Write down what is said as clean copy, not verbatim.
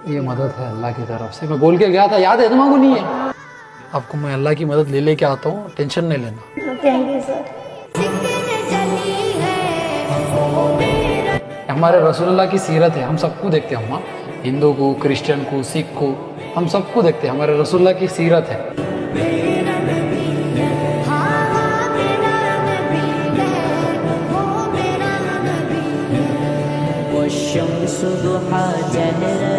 ये मदद है अल्लाह की तरफ से। मैं बोल के गया था, याद है तुम्हारा? नहीं है आपको? मैं अल्लाह की मदद ले लेके आता हूँ, टेंशन नहीं लेना। Thank you sir. हमारे रसूलुल्लाह की सीरत है, हम सबको देखते हैं हम, हिंदू को, क्रिश्चियन को, सिख को, हम सबको देखते हैं। हमारे रसूलुल्लाह की सीरत है। والشمس ضحى جهرا